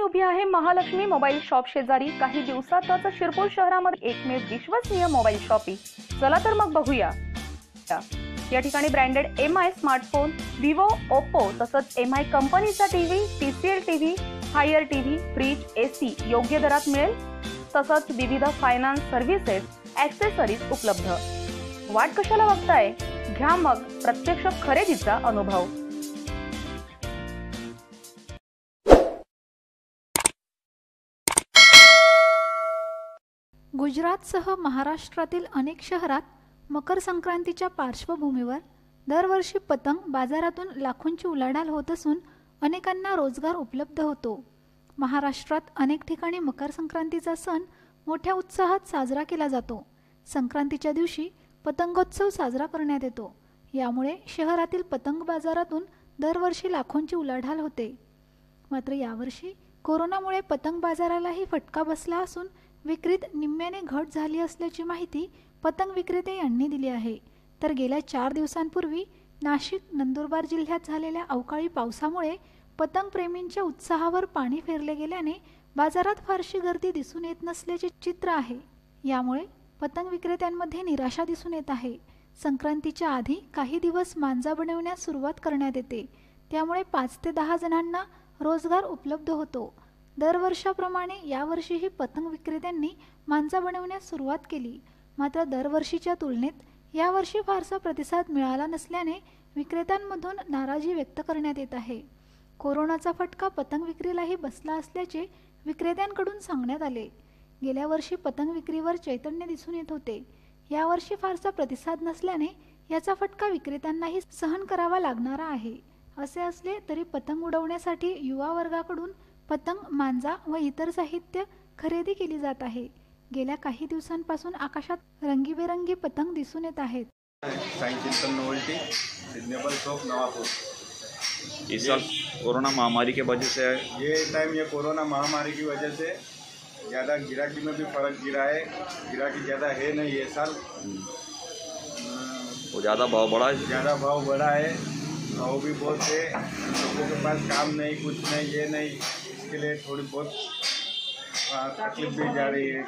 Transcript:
उभी आहे Mahalakshmi mobile shop शेजारी। काही दिवसातच शिरपूर शहरामध्ये एकमेव विश्वसनीय मोबाईल शॉपी। चला तर मग बघूया। या ठिकाणी branded MI smartphone, Vivo, Oppo तसंच MI कंपनीचा TV, TCL TV, Haier TV, fridge, AC योग्य दरात मिळेल। तसंच विविध फायनान्स सर्व्हिसेस, ॲक्सेसरीज उपलब्ध। वाट कशाला बघताय, घ्या मग प्रत्यक्ष खरेदीचा अनुभव। गुजरातसह महाराष्ट्रातील अनेक शहरात मकर संक्रांतीच्या पार्श्वभूमीवर दरवर्षी पतंग बाजारातून लाखोंची उलाढाल होत असून अनेकांना रोजगार उपलब्ध होतो। महाराष्ट्रात अनेक ठिकाणी मकर संक्रांतीचा सण मोठ्या उत्साहात साजरा केला जातो। संक्रांतीच्या दिवशी पतंगोत्सव साजरा करण्यात येतो। यामुळे शहरातील पतंग बाजारातून दरवर्षी लाखोंची उलाढाल होते। मात्र यावर्षी कोरोनामुळे पतंग बाजारालाही फटका बसला असून विक्रीत निम्म्याने घट झाली असल्याची माहिती पतंग विक्रेते यांनी दिली आहे। तर गेल्या 4 दिवसांपूर्वी नाशिक, नंदुरबार जिल्ह्यात झालेल्या अवकाळी पावसामुळे पतंग प्रेमींच्या उत्साहावर पाणी फेरले गेल्याने बाजारात फारशी गर्दी दिसून येत नसल्याचे चित्र आहे। यामुळे पतंग विक्रेत्यांमध्ये निराशा दिसून येत आहे। संक्रांतीच्या आधी काही दिवस मांजा बनवण्यास सुरुवात करण्यात येते, त्यामुळे 5 ते 10 जणांना रोजगार उपलब्ध होतो। दरवर्षाप्रमाणे यावर्षीही पतंग विक्रेत्यांनी मांजा बनवण्यास सुरुवात केली। मात्र दरवर्षीच्या तुलनेत यावर्षी फारसा प्रतिसाद मिळाला नसल्याने विक्रेत्यांमधून नाराजी व्यक्त करण्यात येत आहे। कोरोनाचा फटका पतंग विक्रीलाही बसला असल्याचे विक्रेत्यांकडून सांगण्यात आले। गेल्या वर्षी पतंग विक्रीवर चैतन्य दिसून येत होते। यावर्षी फारसा प्रतिसाद नसल्याने याचा फटका विक्रेत्यांनाही सहन करावा लागणारा आहे। असे असले तरी पतंग उडवण्यासाठी युवा वर्गाकडून पतंग, मांजा व इतर साहित्य खरेदी केली जात आहे। गेल्या काही दिवसांपासून आकाशात रंगीबेरंगी पतंग दिसून येत आहेत। इस साल कोरोना महामारी के वजह से ये कोरोना महामारी की वजह से ज़्यादा गिराकी में भी फर्क गिरा है। गिराकी ज़्यादा है नहीं ये साल, वो ज़्यादा भाव बढ़ा है। ज़्यादा भाव बढ़ा है, भाव भी बहुत है। लोगों के पास काम नहीं, कुछ नहीं, ये नहीं, इसके लिए थोड़ी बहुत तकलीफ भी जा रही है।